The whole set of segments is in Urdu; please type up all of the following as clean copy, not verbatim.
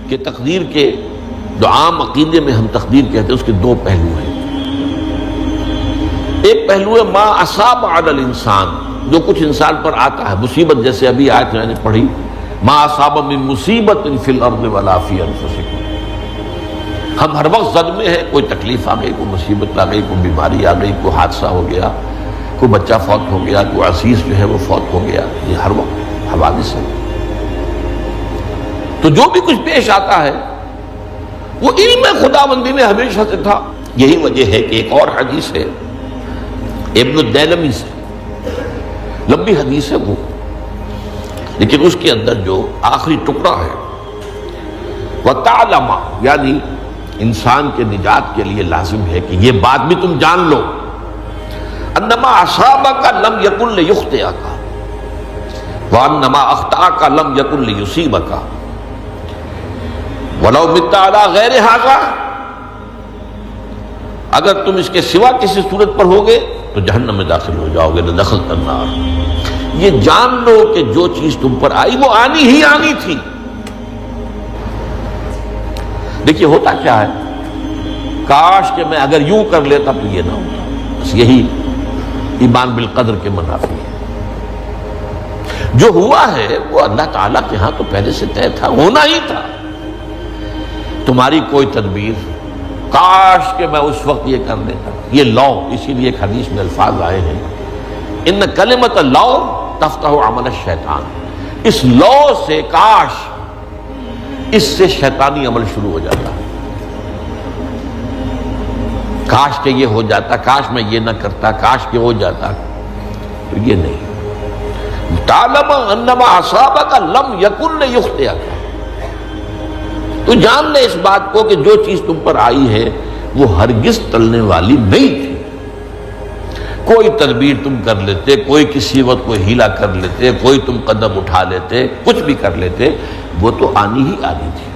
کہ تقدیر کے جو عام عقیدے میں ہم تقدیر کہتے ہیں اس کے دو پہلو ہیں. ایک پہلو ہے ما اصاب علی الانسان، جو کچھ انسان پر آتا ہے مصیبت، جیسے ابھی آیت میں نے پڑھی ما اصاب من مصیبت فی الارض ولا فی انفسکم. ہم ہر وقت صدمے ہیں، کوئی تکلیف آ گئی، کوئی مصیبت آ گئی، کوئی بیماری آ گئی، کوئی حادثہ ہو گیا، کوئی بچہ فوت ہو گیا، کوئی عزیز جو ہے وہ فوت ہو گیا. یہ ہر وقت حوادث ہے. تو جو بھی کچھ پیش آتا ہے وہ علم خداوندی میں ہمیشہ سے تھا. یہی وجہ ہے کہ ایک اور حدیث ہے ابن الدیلمی سے، لمبی حدیث ہے وہ، لیکن اس کے اندر جو آخری ٹکڑا ہے وَتَعْلَمَ، یعنی انسان کے نجات کے لیے لازم ہے کہ یہ بات بھی تم جان لو انما اصابک لم یکن لیخطئک وانما اخطأک لم یکن لیصیبک ولو مت علی غیر ھذا. اگر تم اس کے سوا کسی صورت پر ہوگے تو جہنم میں داخل ہو جاؤ گے، لدخلت النار. یہ جان لو کہ جو چیز تم پر آئی وہ آنی ہی آنی تھی. دیکھیے ہوتا کیا ہے، کاش کہ میں اگر یوں کر لیتا تو یہ نہ ہوتا. بس یہی ایمان بالقدر کے منافی ہے. جو ہوا ہے وہ اللہ تعالیٰ کے ہاں تو پہلے سے طے تھا، ہونا ہی تھا. تمہاری کوئی تدبیر، کاش کہ میں اس وقت یہ کر لیتا. یہ لو، اسی لیے ایک حدیث میں الفاظ آئے ہیں ان کلمۃ لو تفتح عمل الشیطان. اس لو سے، کاش، اس سے شیطانی عمل شروع ہو جاتا ہے. کاش کہ یہ ہو جاتا، کاش میں یہ نہ کرتا، کاش کہ ہو جاتا. تو یہ نہیں. تعلم انما اصابک لم یکن لیخطئک. تو جان لے اس بات کو کہ جو چیز تم پر آئی ہے وہ ہرگز ٹلنے والی نہیں تھی. کوئی تدبیر تم کر لیتے، کوئی کسی وقت کوئی ہیلا کر لیتے، کوئی تم قدم اٹھا لیتے، کچھ بھی کر لیتے، وہ تو آنی ہی آنی تھی.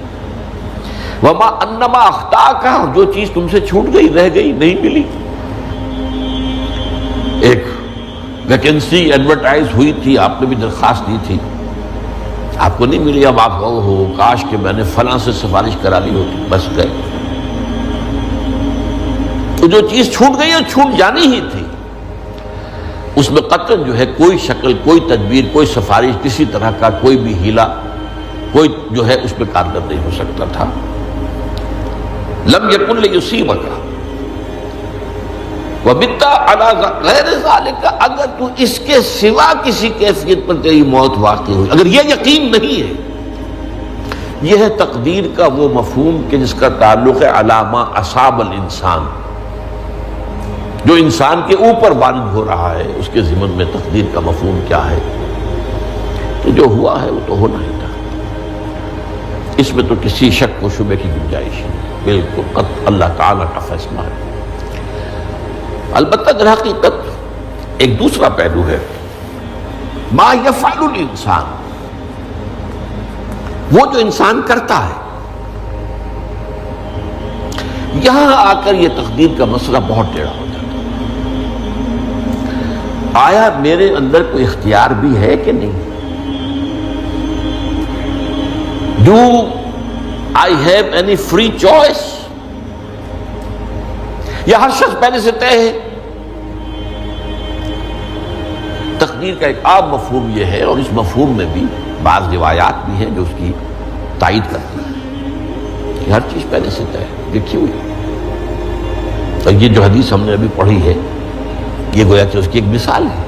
وما انما اخطاک، جو چیز تم سے چھوٹ گئی، رہ گئی، نہیں ملی. ایک ویکینسی ایڈورٹائز ہوئی تھی، آپ نے بھی درخواست دی تھی، آپ کو نہیں ملی. اب آپ کہو ہو کاش کہ میں نے فلاں سے سفارش کرا لی ہوتی، بس گئے. تو جو چیز چھوٹ گئی وہ چھوٹ جانی ہی تھی. اس میں قطعاً جو ہے کوئی شکل، کوئی تدبیر، کوئی سفارش، کسی طرح کا کوئی بھی ہیلا، کوئی جو ہے اس میں کارگر نہیں ہو سکتا تھا. لم یکن لیصیبک وبت علی غیر ذالک. اگر تو اس کے سوا کسی کیفیت پر تیری موت واقع ہوئی، اگر یہ یقین نہیں ہے، یہ ہے تقدیر کا وہ مفہوم کہ جس کا تعلق ہے علامہ اصاب الانسان. جو انسان کے اوپر وارد ہو رہا ہے اس کے ضمن میں تقدیر کا مفہوم کیا ہے. تو جو ہوا ہے وہ تو ہونا ہی تھا. اس میں تو کسی شک و شبے کی گنجائش نہیں. بالکل قطع اللہ تعالیٰ کا فیصلہ ہے. البتہ در حقیقت ایک دوسرا پہلو ہے ما یفعل الانسان، وہ جو انسان کرتا ہے. یہاں آ کر یہ تقدیر کا مسئلہ بہت ٹیڑھا ہو جاتا ہے. آیا میرے اندر کوئی اختیار بھی ہے کہ نہیں؟ Do I have any free choice? یا ہر شخص پہلے سے طے ہے؟ تقدیر کا ایک عام مفہوم یہ ہے، اور اس مفہوم میں بھی بعض روایات بھی ہیں جو اس کی تائید کرتی ہیں کہ ہر چیز پہلے سے طے ہے، لکھی ہوئی. اور یہ جو حدیث ہم نے ابھی پڑھی ہے یہ گویا کہ اس کی ایک مثال ہے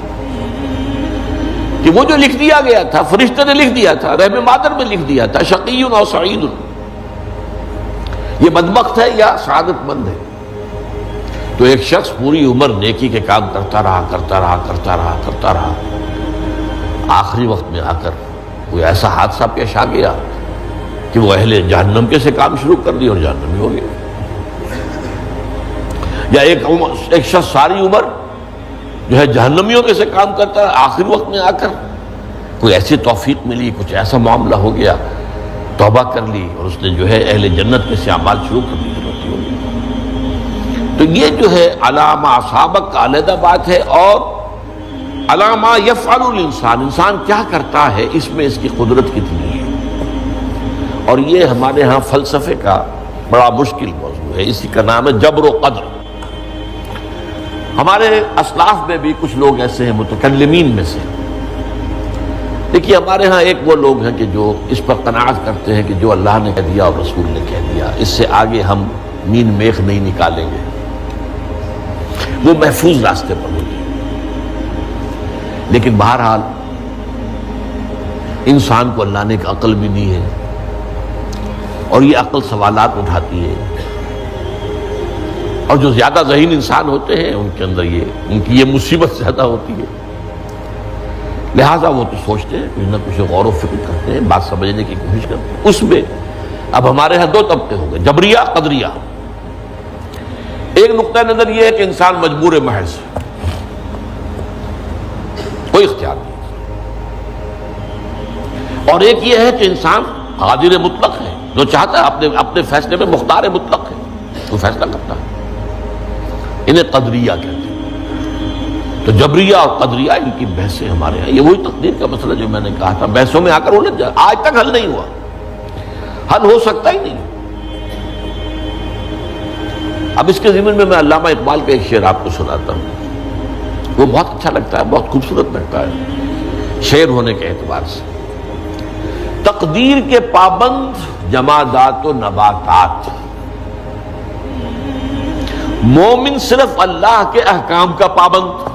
کہ وہ جو لکھ دیا گیا تھا، فرشتے نے لکھ دیا تھا، رحم مادر میں لکھ دیا تھا، شقی و سعید، یہ بدبخت ہے یا سعادت مند ہے. تو ایک شخص پوری عمر نیکی کے کام کرتا رہا، آخری وقت میں آ کر کوئی ایسا حادثہ پیش آ گیا کہ وہ اہل جہنم کے سے کام شروع کر دی اور جہنمی ہو گیا. یا ایک شخص ساری عمر جو ہے جہنمیوں کے سے کام کرتا ہے، آخری وقت میں آ کر کوئی ایسی توفیق ملی، کچھ ایسا معاملہ ہو گیا، توبہ کر لی اور اس نے جو ہے اہل جنت کے سے اعمال شروع کر دی، جنتی ہو گئی. تو یہ جو ہے علامہ اصابک کا علیحدہ بات ہے، اور علامہ یفعل الانسان، انسان کیا کرتا ہے، اس میں اس کی قدرت کتنی ہے. اور یہ ہمارے ہاں فلسفے کا بڑا مشکل موضوع ہے، اسی کا نام ہے جبر و قدر۔ ہمارے اسلاف میں بھی کچھ لوگ ایسے ہیں متکلمین میں سے، دیکھیے ہمارے ہاں ایک وہ لوگ ہیں کہ جو اس پر قناعت کرتے ہیں کہ جو اللہ نے کہہ دیا اور رسول نے کہہ دیا، اس سے آگے ہم مین میخ نہیں نکالیں گے، وہ محفوظ راستے پر ہوتے ہیں۔ لیکن بہرحال انسان کو اللہ نے ایک عقل بھی دی ہے، اور یہ عقل سوالات اٹھاتی ہے، اور جو زیادہ ذہین انسان ہوتے ہیں ان کے اندر ان کی یہ مصیبت زیادہ ہوتی ہے، لہٰذا وہ تو سوچتے ہیں، کچھ نہ کچھ غور و فکر کرتے ہیں، بات سمجھنے کی کوشش کرتے ہیں۔ اس میں اب ہمارے ہاں دو طبقے ہو گئے، جبریہ قدریہ۔ ایک نقطہ نظر یہ ہے کہ انسان مجبور محض، کوئی اختیار نہیں، اور ایک یہ ہے کہ انسان قادر مطلق ہے، جو چاہتا ہے اپنے فیصلے میں مختار مطلق ہے، وہ فیصلہ کرتا ہے۔ انہیں قدریہ کہتے ہیں۔ تو جبریہ اور قدریہ ان کی بحثیں ہمارے ہیں، یہ وہی تقدیر کا مسئلہ جو میں نے کہا تھا، بحثوں میں آ کر الجھ جائے، آج تک حل نہیں ہوا، حل ہو سکتا ہی نہیں۔ اب اس کے ضمن میں علامہ اقبال کا ایک شعر آپ کو سناتا ہوں، وہ بہت اچھا لگتا ہے، بہت خوبصورت لگتا ہے شعر ہونے کے اعتبار سے۔ تقدیر کے پابند جمادات و نباتات، مومن صرف اللہ کے احکام کا پابند۔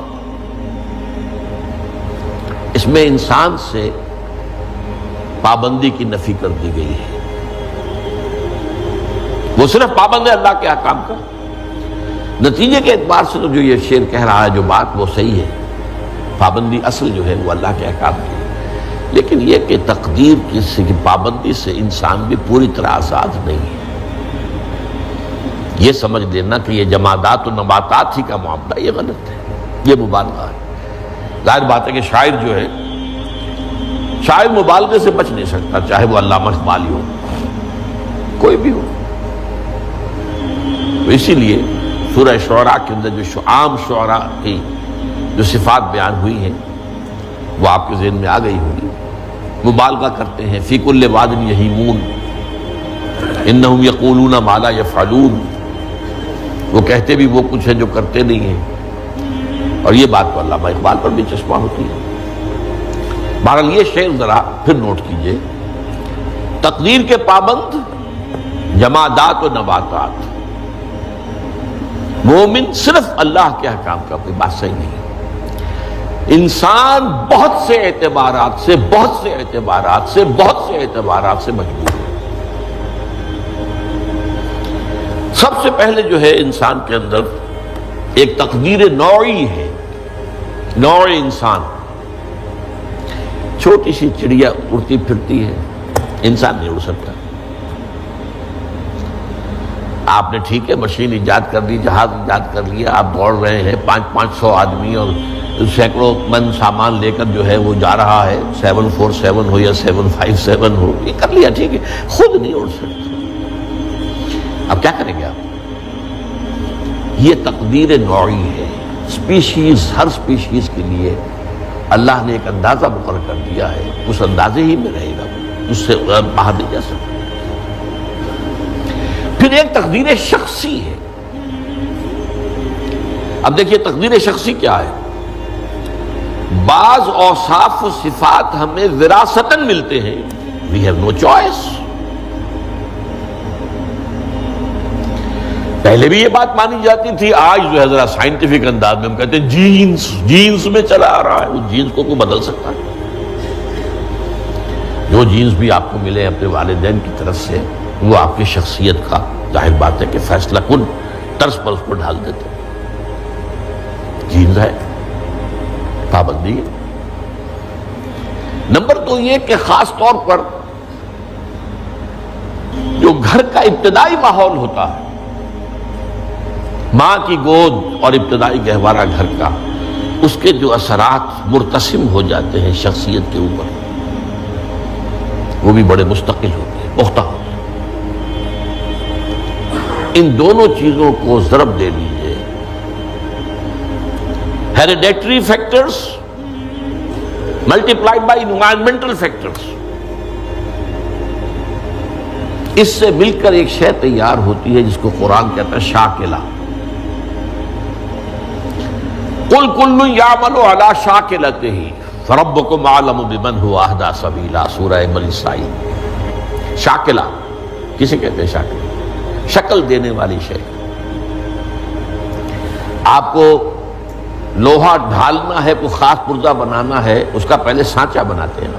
اس میں انسان سے پابندی کی نفی کر دی گئی ہے، وہ صرف پابند ہے اللہ کے احکام کا۔ نتیجے کے اعتبار سے تو جو یہ شعر کہہ رہا ہے جو بات وہ صحیح ہے، پابندی اصل جو ہے وہ اللہ کے احکام کی ہے، لیکن یہ کہ تقدیر کی پابندی سے انسان بھی پوری طرح آزاد نہیں ہے۔ یہ سمجھ لینا کہ یہ جمادات و نباتات ہی کا معاملہ، یہ غلط ہے، یہ مبالغہ ہے۔ ظاہر بات ہے کہ شاعر جو ہے، شاعر مبالغے سے بچ نہیں سکتا، چاہے وہ علامہ اقبالی ہو، کوئی بھی ہو۔ تو اسی لیے سورہ شعراء کے اندر جو عام شعراء کی جو صفات بیان ہوئی ہیں وہ آپ کے ذہن میں آ گئی ہوگی۔ مبالغہ کرتے ہیں، فی کل واد یہیمون انہم یقولون ما لا یفعلون، وہ کہتے بھی وہ کچھ ہے جو کرتے نہیں ہیں، اور یہ بات تو علامہ اقبال پر بھی چشمہ ہوتی ہے۔ بہرحال یہ شعر ذرا پھر نوٹ کیجئے، تقدیر کے پابند جمادات و نباتات، مومن صرف اللہ کے احکام کا، کوئی بات صحیح نہیں۔ انسان بہت سے اعتبارات سے مجبور ہے۔ سب سے پہلے جو ہے انسان کے اندر ایک تقدیر نوعی ہے، نوع انسان۔ چھوٹی سی چڑیا اڑتی پھرتی ہے، انسان نہیں اڑ سکتا۔ آپ نے ٹھیک ہے مشین ایجاد کر دی، جہاز ایجاد کر لیا، آپ دوڑ رہے ہیں، 500 آدمی اور سینکڑوں من سامان لے کر جو ہے وہ جا رہا ہے، 747 ہو یا 757 ہو، یہ کر لیا ٹھیک ہے، خود نہیں اڑ سکتے۔ اب کیا کریں گے آپ؟ یہ تقدیر نوعی ہے، سپیشیز، ہر سپیشیز کے لیے اللہ نے ایک اندازہ مقرر کر دیا ہے، اس اندازے ہی میں رہے گا، اس سے باہر نہیں جا سکتا۔ پھر ایک تقدیر شخصی ہے۔ اب دیکھیے تقدیر شخصی کیا ہے؟ بعض اوصاف و صفات ہمیں وراثتاً ملتے ہیں، we have no choice۔ پہلے بھی یہ بات مانی جاتی تھی، آج جو ہے ذرا سائنٹیفک انداز میں ہم کہتے ہیں جینز میں چلا آ رہا ہے، اس جینز کو کوئی بدل سکتا ہے؟ جو جینز بھی آپ کو ملے اپنے والدین کی طرف سے، وہ آپ کی شخصیت کا ظاہر بات ہے کہ فیصلہ کن طرز پر اس کو ڈھال دیتے ہیں۔ جینز ہے، پابندی ہے۔ نمبر 2 یہ کہ خاص طور پر جو گھر کا ابتدائی ماحول ہوتا ہے، ماں کی گود اور ابتدائی گہوارہ گھر کا، اس کے جو اثرات مرتسم ہو جاتے ہیں شخصیت کے اوپر، وہ بھی بڑے مستقل ہوتے ہیں، پختہ ہوتے ہیں۔ ان دونوں چیزوں کو ضرب دے لیجئے، hereditary factors multiplied by environmental factors, اس سے مل کر ایک شے تیار ہوتی ہے جس کو قرآن کہتا ہے شاکلہ. قل کل یعمل علی شاکلتہ فربکم اعلم بمن هو اہدی سبیلا. سورہ بنی اسرائیل. شاکلہ کسے کہتے ہیں؟ شاکلہ شکل دینے والی شے. آپ کو لوہا ڈھالنا ہے، کوئی خاص پرزہ بنانا ہے، اس کا پہلے سانچہ بناتے ہیں.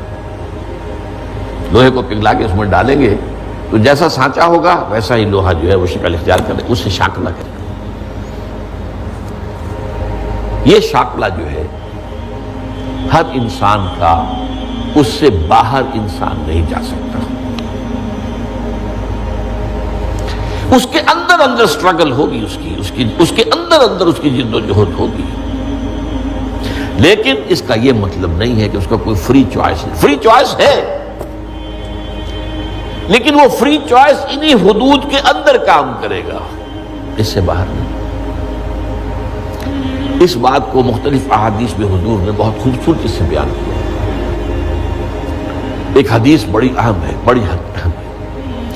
لوہے کو پگھلا کے اس میں ڈالیں گے تو جیسا سانچہ ہوگا ویسا ہی لوہا جو ہے وہ شکل اختیار کرے، اس سے شاکلہ کرے. یہ شاکلہ جو ہے ہر انسان کا، اس سے باہر انسان نہیں جا سکتا. اس کے اندر سٹرگل ہوگی، اس کے اندر اس کی جد و جہد ہوگی. لیکن اس کا یہ مطلب نہیں ہے کہ اس کا کوئی فری چوائس ہے. فری چوائس ہے، لیکن وہ فری چوائس انہی حدود کے اندر کام کرے گا، اس سے باہر نہیں. اس بات کو مختلف احادیث میں حضور نے بہت خوبصورتی سے بیان کیا. ایک حدیث بڑی اہم ہے، بڑی اہم ہے.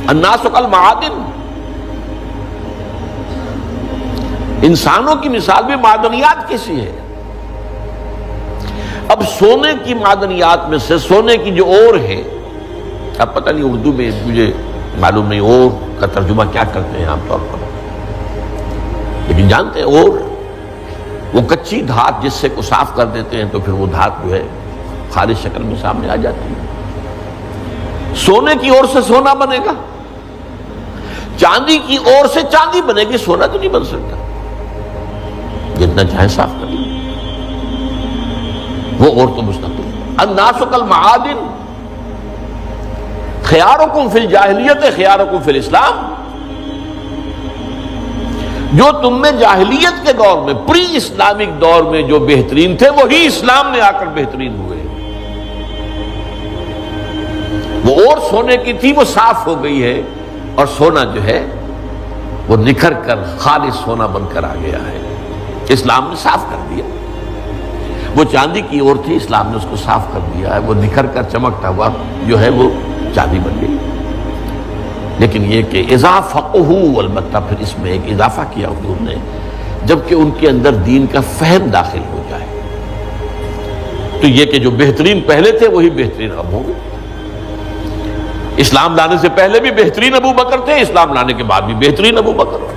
الناس کالمعادن. انسانوں کی مثال بھی معدنیات کیسی ہے. اب سونے کی معدنیات میں سے سونے کی جو اور ہے، اب پتہ نہیں اردو میں مجھے معلوم نہیں اور کا ترجمہ کیا کرتے ہیں عام طور پر، لیکن جانتے ہیں اور وہ کچی دھات جس سے کو صاف کر دیتے ہیں تو پھر وہ دھات جو ہے خالص شکل میں سامنے آ جاتی ہے. سونے کی اور سے سونا بنے گا، چاندی کی اور سے چاندی بنے گی، سونا تو نہیں بن سکتا. جتنا چاہے صاف کر لیں، وہ اور تو مستقل. الناس کالمعادن خیارکم فی الجاہلیت خیارکم فی الاسلام. جو تم میں جاہلیت کے دور میں، پری اسلامک دور میں جو بہترین تھے، وہی اسلام میں آ کر بہترین ہوئے. وہ اور سونے کی تھی، وہ صاف ہو گئی ہے، اور سونا جو ہے وہ نکھر کر خالص سونا بن کر آ گیا ہے. اسلام نے صاف کر دیا. وہ چاندی کی اور تھی، اسلام نے اس کو صاف کر دیا ہے، وہ نکھر کر چمکتا ہوا جو ہے وہ چاندی بن گئی. لیکن یہ کہ اضافہ، البتہ پھر اس میں ایک اضافہ کیا حضور نے، جبکہ ان کے اندر دین کا فہم داخل ہو جائے تو یہ کہ جو بہترین پہلے تھے وہی بہترین اب ہوں گے. اسلام لانے سے پہلے بھی بہترین ابو بکر تھے، اسلام لانے کے بعد بھی بہترین ابو بکر.